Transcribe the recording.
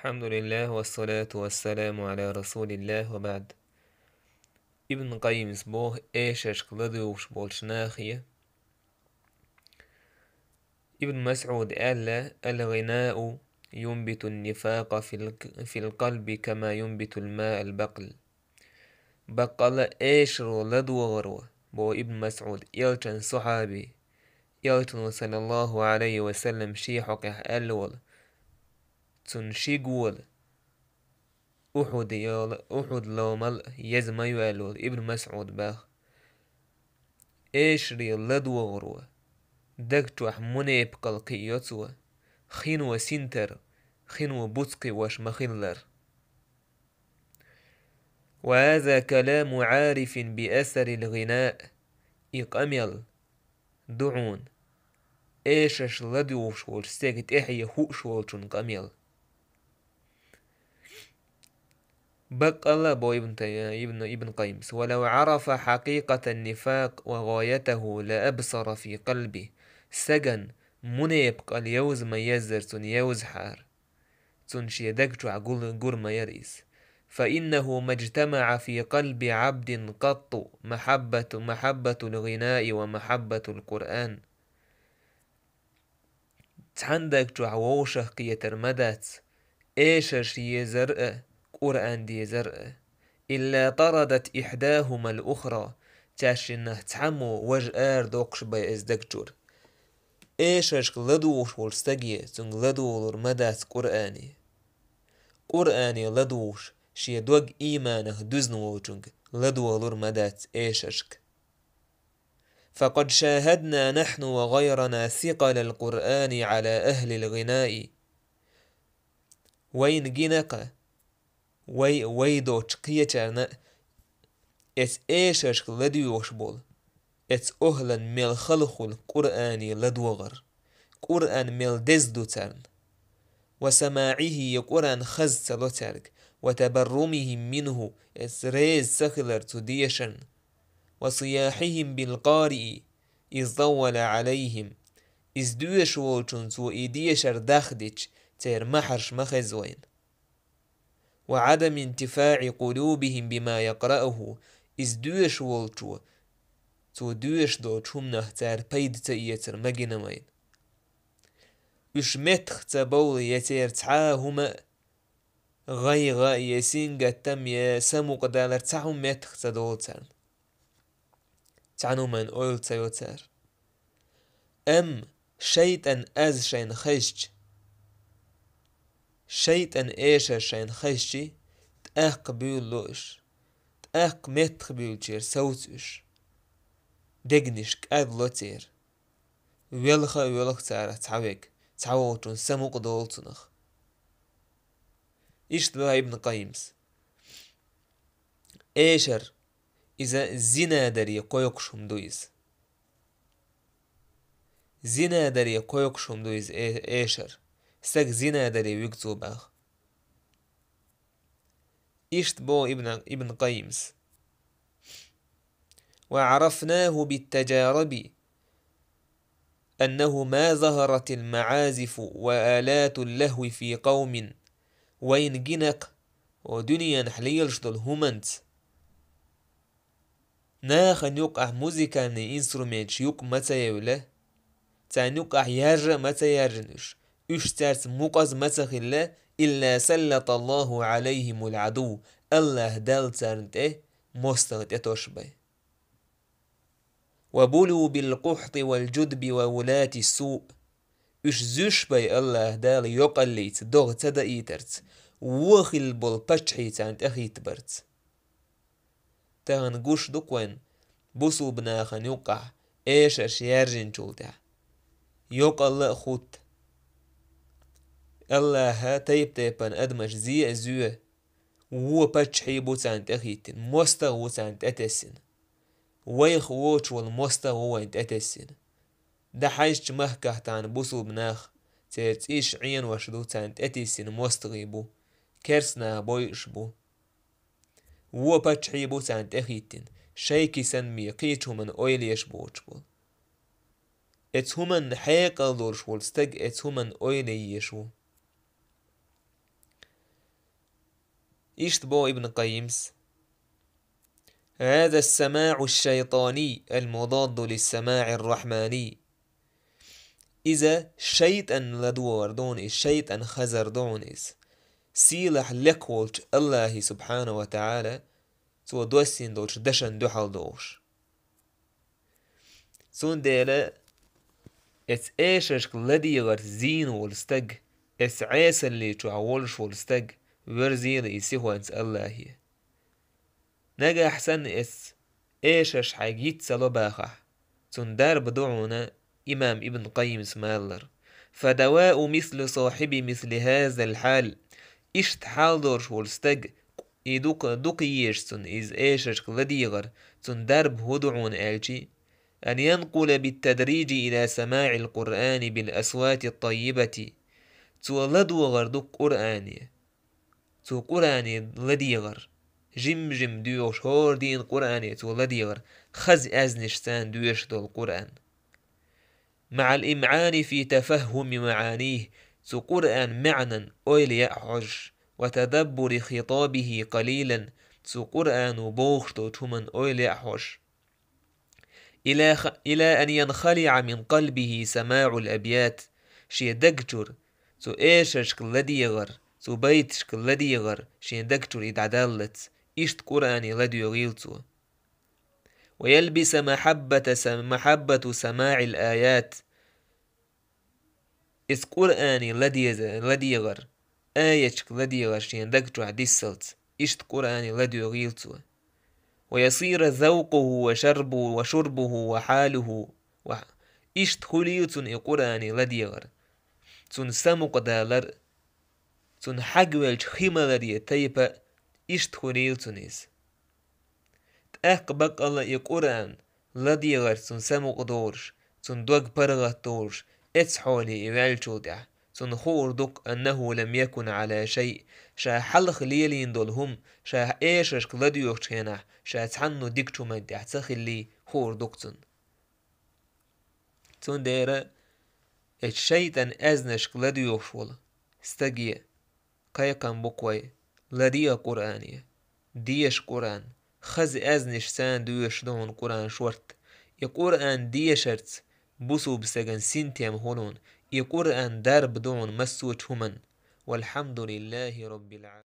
الحمد لله والصلاة والسلام على رسول الله وبعد. ابن قيم سبوه ايشش قلدوش بولشناخية. ابن مسعود قال الغناء ينبت النفاق في القلب كما ينبت الماء البقل. بقل ايشرو لدوغرو بو ابن مسعود يلتن صحابي يلتن صلى الله عليه وسلم شيحك الول تنشيقول أحد لومل يزما يوالول ابن مسعود باخ إيشري لدو غروا دكتوح مني بقل قيوتوا خينو سنتر خينو بوتقي واش مخلر. وهذا كلام عارف بأثر الغناء إقامل دعون إيشش لدو شول سيكت إحيا هو شول قميل بقى بو ابن قيمس ولو عرف حقيقة النفاق وغايته لأبصر في قلبه سجن منيبق اليوز ما يزر تن يوز حار تن شيدكتو عقول ما يريس فإنه ما اجتمع في قلب عبد قط محبة الغناء ومحبة القرآن تحندك تعووشه قية المدات إيش يزرق قرآن دي زرق إلا طردت إحداهما الأخرى تاشنه تعمو وجآر دوقش باي إزدكتور إيشش لدوش والستقية تن لدول مدات قرآني لدوش شي دوق إيمانه دزنو وجنك لدول مدات إيششك فقد شاهدنا نحن وغيرنا ثقل القرآن على أهل الغناء وين جنق ويدو تقيتنا ات ايشش لديوش بول ات اهلا ميل خلخل قرآني لدوغر قرآن ميل دزدو ترن وسماعه يقرآن خز تلوترك وتبرمهم منه ات ريز سخلر تديشن وصياحهم بالقارئ إذ ضول عليهم إذ دوش وولتون تو إيديشر داخدش تير محرش مخزوين وعدم انتفاع قلوبهم بما يقرأه إذ دوش وولتو تو دوش دو تشمنه تار بيد تأيتر مجنمين إش متخ تبول يتير تعاهما غيغا يسينغا تم يسمو قدالر تعهم متخ تدولتر تعنو من أول تيوتر أم شيطان أز شين خشج شيطان إيشا شين خشجي تأق بيولوش تأق متخ بيولجير سوتوش دقنش كأد لوتير ويلخ تارة تعويق تعووتون سمو قدولتنخ إشتبه ابن قيمس إيشر إذا زنا دري قويقشم دويز زنا دري قويقشم دويز إيشر سك زنا دري ويقتو باخ إشتبه ابن قيمس وعرفناه بالتجارب أنه ما ظهرت المعازف وآلات اللهو في قوم وين جنق ودنيا نحليلش دول همنت ناخن يقع موزيكا ني انسترومنت يوق متى يوله تان يقع يارجا متى يارجنش اشترت مقز متى خلا إلا سلط الله عليهم العدو الله دال تارنته مستغت اتوشبه وبلوا بالقحط والجدب وولاة السوء اش زوش بي الله دال يقليت دوغ تدا ايترت وخل بول بچحي تانت اخيت برت تهن قوش دقوين بوسو بناخن يقع ايش اشيارجن جولتا يقل خوت الله ها تيب تيبان ادمش زي ازوه وو بچحي بو تانت اخيتن موستا وو تانت اتسن ويخ ووش والموستا وو انت اتسن ده حيش مهكه تان بوسو بناخ تيرتيش عين وشدو تانت اتسن موستغيبو كرسنا بويش بو وو بچحي بو تانت اخيتن شيكي سنمي قيت من اويليش بوچبول ات همن حيق الدورش والستق ات همن اويلي يشو إشتبو ابن قيمس هذا السماع الشيطاني المضاد للسماع الرحماني إذا شيطان لدور دونيس شيطان خزر دونيس سيلح لكولش الله سبحانه وتعالى تو دوسين دوش دشن دوحل دوش سون ديلا اس ايشش لديغر زين والستق اس عيس اللي تعولش والستق ورزيل يسيوانس الله نجا أحسن اس ايشش حاجيت سلو باخح سون دار بدعونا إمام ابن قيم سمالر فدواء مثل صاحب مثل هذا الحال إشت حالدورش والستق دوق يشتن إز إيشش لديغر تن درب هدعون آلشي أن ينقل بالتدريج إلى سماع القرآن بالأصوات الطيبة تو لدوغر دوق قرآني تو قرآني لديغر جم دوش هور دين قرآني تو لديغر خز أزنشتان دوش دو القرآن مع الإمعان في تفهم معانيه تو قرآن معنى أول يأحج وتدبر خطابه قليلا تو قرآن بوخشتو تمن أول يأحج إلى أن ينخلع من قلبه سماع الأبيات شي دقجر تو إيشش لديغر تو بيتش لديغر شي دقجر إدعدالت إشت قرآني لديغيلتو ويلبس محبة سماع الآيات إس قرآني لديغر آيتش لديغر شي دقجر عدسلت إشت قرآني لديغيلتو ويصير ذوقه وشربه وحاله إشت خليتن إقراني لديغر تن سمق دالر تن حقوالش خمالرية تيبا إشت خليتنيس تأقبق الله إقران لديغر تن سمق دورش تن دوغ برغة دورش إتسحولي إغالشو دع تن خور دوك أنه لم يكن على شيء شا حلخ ليلين دولهم شا إيشش لديوش هنا شا تحنو ديكتو من تحتخلي خور دوكتن تون ديرا الشيطان أزنش لديوش ولا استجي قيقان بقوي لدي قرآنية ديش قرآن خز أزنش سان دوش دون قرآن شورت يقرآن ديشرت بوسو بسجن سنتيم هولون يقرآن درب دون مسوت همن والحمد لله رب العالمين.